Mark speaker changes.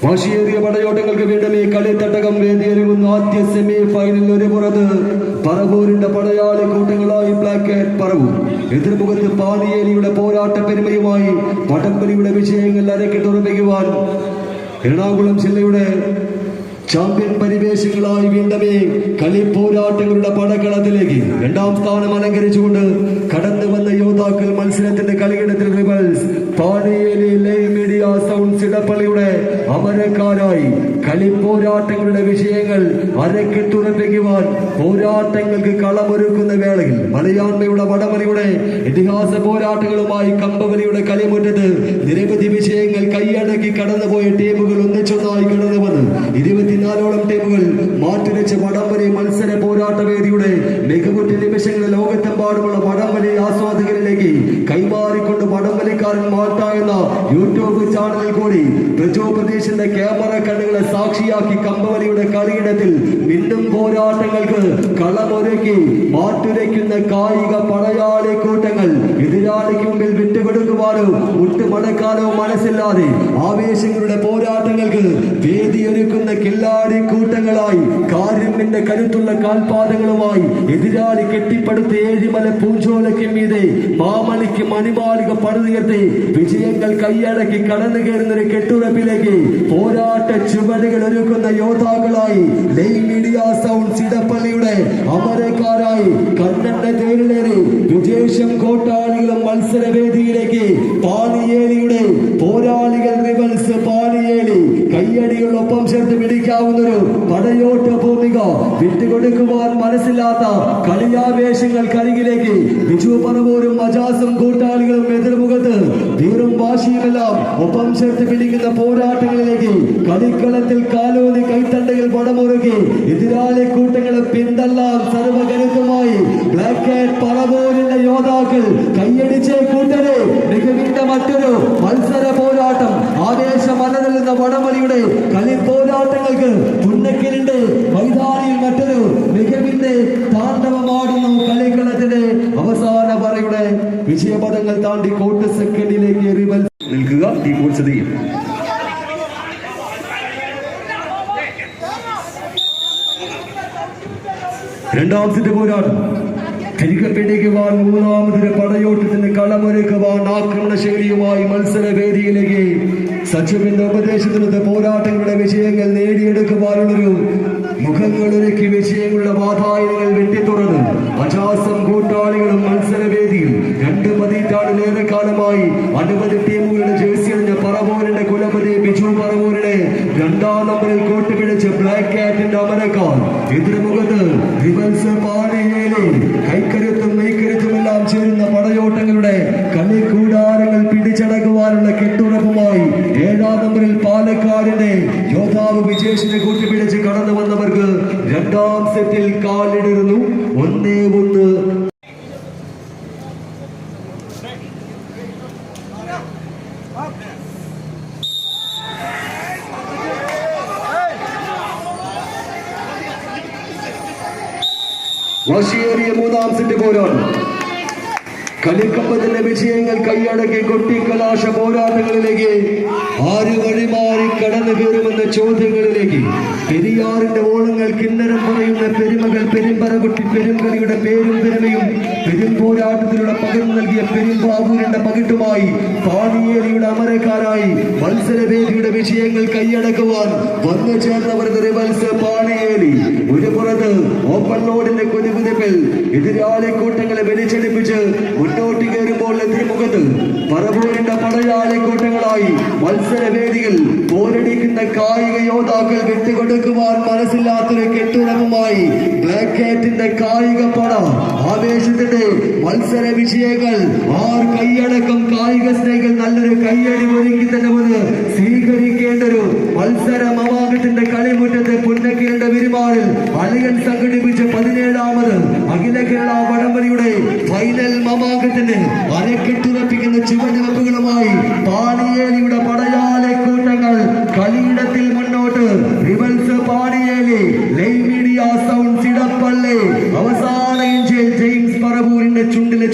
Speaker 1: വാശിയേറിയ പടയോട്ടങ്ങൾക്ക് വീണ്ടും ഈ കളിത്തട്ടകം വേദിയൊരുങ്ങുന്നു. ആദ്യ സെമി ഫൈനലിൽ ഒരു പുറത്ത് പറവൂരിന്റെ പടയാളി കൂട്ടങ്ങളായി ബ്ലാക്ക് കാറ്റ് പറവൂർ, എതിർമുഖത്ത് പാനിയേലിയുടെ പോരാട്ട പെരുമയുമായി വടംവലിയുടെ വിജയങ്ങൾ അരക്കിട്ടുറപ്പിക്കുവാൻ എറണാകുളം ജില്ലയുടെ ചാമ്പ്യൻ പരിവേശങ്ങളായി വീണ്ടമേ കളി പോരാട്ടങ്ങളുടെ പടക്കളത്തിലേക്ക് രണ്ടാം സ്ഥാനം അലങ്കരിച്ചുകൊണ്ട് കടന്നു വന്ന യോദ്ധാക്കൾ മത്സരത്തിന്റെ കളിയിടത്തിൽ rebels Paniyeli live media sounds ഇടപ്പള്ളിയുടെ അമരക്കാരായി കളി പോരാട്ടങ്ങളുടെ വിഷയങ്ങൾ അരക്കിട്ടുറപ്പിക്കുവാൻ പോരാട്ടങ്ങൾക്ക് കളമൊരുക്കുന്ന വേളയിൽ മലയാണ്മയുടെ വടമലിയുടെ ഇതിഹാസ പോരാട്ടങ്ങളുമായി കമ്പവലിയുടെ കളിമുറ്റത്ത് നിരവധി വിഷയങ്ങൾ കൈയടക്കി കടന്നുപോയ ടീമുകൾ ഒന്നിച്ചൊന്നായി കടന്നു വന്ന് 24ഓളം ടീമുകൾ മാറ്റുരച്ച വടംവലി മത്സര പോരാട്ടവേദിയുടെ മികവുറ്റ നിമിഷങ്ങൾ ലോകത്തെമ്പാടുമുള്ള വടംവലി ആസ്വാദകരിലേക്ക് കൈമാറിക്കൊണ്ട് വടംവലിക്കാരൻ മാട്ട എന്ന യൂട്യൂബ് ചാനലിൽ കൂടി പ്രജോപ്രദേശിന്റെ ക്യാമറ കണ്ണുകളെ സാക്ഷിയാക്കി കമ്പവലിയുടെ കളിയിടത്തിൽ മിന്നും പോരാട്ടങ്ങൾക്ക് കളമൊരുക്കി മാറ്റുരയ്ക്കുന്ന കായിക പടയാളി കൂട്ടങ്ങൾ എതിരാളിക്ക് മുമ്പിൽ വിട്ടുകൊടുക്കുവാനോ മുട്ടുമടക്കാനോ മനസ്സില്ലാതെ ആവേശങ്ങളുടെ പോരാട്ടങ്ങൾക്ക് വേദിയൊരുക്കുന്ന കില്ലാടി കൂട്ടങ്ങളായി കാരിമ്മിന്റെ കരുത്തുള്ള കാൽപാദങ്ങളുമായി എതിരാളി കെട്ടിപ്പടുത്ത ഏഴിമല പൂഞ്ചോലയ്ക്ക് മീതെ മാമണിക്ക് മണിമാളിക പടുതുയർത്തി വിജയങ്ങൾ കൈയടക്കി കടന്നു കയറുന്ന ഒരു കെട്ടുറപ്പിലേക്ക് പോരാട്ട ചുവടുകൾ ഒരുക്കുന്ന യോദ്ധാക്കളായി ലൈവ് മീഡിയ സൗണ്ട്സ് ഇടപ്പള്ളിയുടെ അമരക്കാരായി കണ്ണന്റെ തേരിലേറി വിജേഷം കോട്ടാളികളും മത്സരവേദിയിലേക്ക് പാണിയേലിയുടെ പോരാളികൾ റിബൽസ് പാണിയേലി കയ്യടികളൊപ്പം ചേർത്ത് പിടിക്കാവുന്നൊരു പടയോട്ട ഭൂമിക വിട്ടുകൊടുക്കുവാൻ മനസ്സില്ലാത്ത കളിയാവേശങ്ങൾക്കരികിലേക്ക് ബിജു പറവൂരും മജാസും കൂട്ടാളികളും എതിർമുഖത്ത് വീറും വാശിയുമെല്ലാം ഒപ്പം ചേർത്ത് പിടിക്കുന്ന പോരാട്ടങ്ങളിലേക്ക് കളിക്കളത്തിൽ കാലോനി കൈത്തണ്ടകൾ പടമുറുക്കി എതിരാളി കൂട്ടങ്ങളെ പിന്തള്ളാൻ സർവകരുത്തുമായി ബ്ലാക്ക് കാറ്റ് പറവൂരിന്റെ യോദ്ധാക്കൾ കൈയടിച്ചേ കൂട്ടരെ മികവിന്റെ മറ്റൊരു മത്സര പോരാട്ടം ആവേശം അലതല്ലുന്ന വടംവലിയുടെ കളി പോരാട്ടങ്ങൾക്ക് പുന്നക്കലിന്റെ മൈതാനിയിൽ മറ്റൊരു മികവിന്റെ താണ്ഡവമാടുന്നു. കളിക്കളത്തിന്റെ അവസാന പറയുടെ വിജയപദങ്ങൾ താണ്ടി കോട്ട് സെക്കൻഡിലേക്ക് റിബൽ നിൽക്കുക. ടീം രണ്ടാം സെറ്റ് പോരാട്ടം തിരികെപ്പിടിക്കുവാൻ മൂന്നാമതൊരു പടയോട്ടത്തിന് കളമൊരുക്കുവാൻ ആക്രമണ ശൈലിയുമായി മത്സരവേദിയിലേക്ക് സച്ചിവിന്റെ ഉപദേശത്തിനൊത്ത് പോരാട്ടങ്ങളുടെ വിജയങ്ങൾ നേടിയെടുക്കുവാനുള്ളൊരു മുഖങ്ങളൊരുക്കി വിജയങ്ങളുടെ വാതായനങ്ങൾ വെട്ടിത്തുറന്ന് അജാസം കൂട്ടാളികളും മത്സരവേദിയിൽ 2 പതിറ്റാണ്ടിലേറെ കാലമായി അനവധി ടീമുകളുടെ ജേഴ്സി അണിഞ്ഞ പറവൂരിന്റെ കുലപതി ബിജു പറവൂരിനെ 2ാം നമ്പറിൽ കോട്ട് പിടിച്ച് ബ്ലാക്ക് കാറ്റിന്റെ അമരക്കാർ എതിർമുഖത്ത് റിബൽസ് പാണിയേലി കൈക്കരുത്തും മെയ്ക്കരുത്തുമെല്ലാം ചേരുന്ന പടയോട്ടങ്ങളുടെ കളിക്കൂടാരങ്ങൾ പിടിച്ചടക്കുവാനുള്ള കെട്ടുറപ്പുമായി 7ാം നമ്പറിൽ പാലക്കാടിന്റെ യോദ്ധാവ് വിജേഷിനെ കൂട്ടിപ്പിടിച്ച് കടന്നു വന്നവർക്ക് 2ാം സെറ്റിൽ കാലിടുന്നു. 1-1. വാശിയേറിയ 3ാം സെറ്റ് പോരാട്ടം കളിക്കമ്പത്തിന്റെ വിജയങ്ങൾ കൈയടക്കി കൊട്ടിക്കലാശ പോരാട്ടങ്ങളിലേക്ക് ആര് വഴിമാറി കടന്നു കയറുമെന്ന ചോദ്യങ്ങളിലേക്ക് പെരിയാറിന്റെ ഓളങ്ങൾ കിന്നരം പറയുന്ന പെരുമകൾ പെരുമ്പറകുട്ടി പെരുംകളിയുടെ പേരും പെരുമയും പെരും പോരാട്ടത്തിലൂടെ പകർന്നു നൽകിയ പെരുമ്പാവൂരിന്റെ പകിട്ടുമായി പാണിയേലിയുടെ അമരക്കാരായി മത്സരവേദിയുടെ വിജയങ്ങൾ കൈയടക്കുവാൻ വന്നു ചേർന്നവർ റിബൽസ് പാണിയേലി. ഒരു പുറത്ത് ഓപ്പൺ ലോഡിന്റെ കുതികുതിപ്പിൽ എതിരാളി കൂട്ടങ്ങളെ വലിച്ചെടുപ്പിച്ച് മുന്നോട്ട് കയറുമ്പോൾ എതിർമുഖത്ത് പറവൂരിന്റെ പടയാളി കൂട്ടങ്ങളായി മത്സരവേദികൾ പോരടിക്കുന്ന കായിക യോദ്ധാക്കൾ വിട്ടുകൊടുക്കുവാൻ മനസ്സില്ലാത്തൊരു കെട്ടുറപ്പുമായി ബ്ലാക്ക് കാറ്റിന്റെ കായിക പട ആവേശത്തിന്റെ മത്സര വിജയങ്ങൾ ആർ കൈയടക്കം കായിക സ്നേഹികൾ നല്ലൊരു കയ്യടി ഒരുക്കി തന്നെ വന്ന് സ്വീകരിക്കേണ്ട ഒരു മത്സര മവാകത്തിന്റെ കളിമുറ്റത്തെ പുന്നക്കയുടെ വിരുമാറിൽ അളിയൻ സംഘടിപ്പിച്ച 17ാമത് അഖില കേരള വടംവലിയുടെ ഫൈനൽ മവാകത്തിന് അരക്കെട്ടുറപ്പിക്കുന്ന ചുവടുവെപ്പുകളുമായി പാണിയേലിയുടെ പടയാളി കൂട്ടങ്ങൾ കളിയിടത്തിൽ മുന്നോട്ട്. Rebels Paniyeli, live media sounds Edappally, അവസാന ഇഞ്ചിൽ ജെയിംസ് പറവൂർ ചുണ്ടിലെ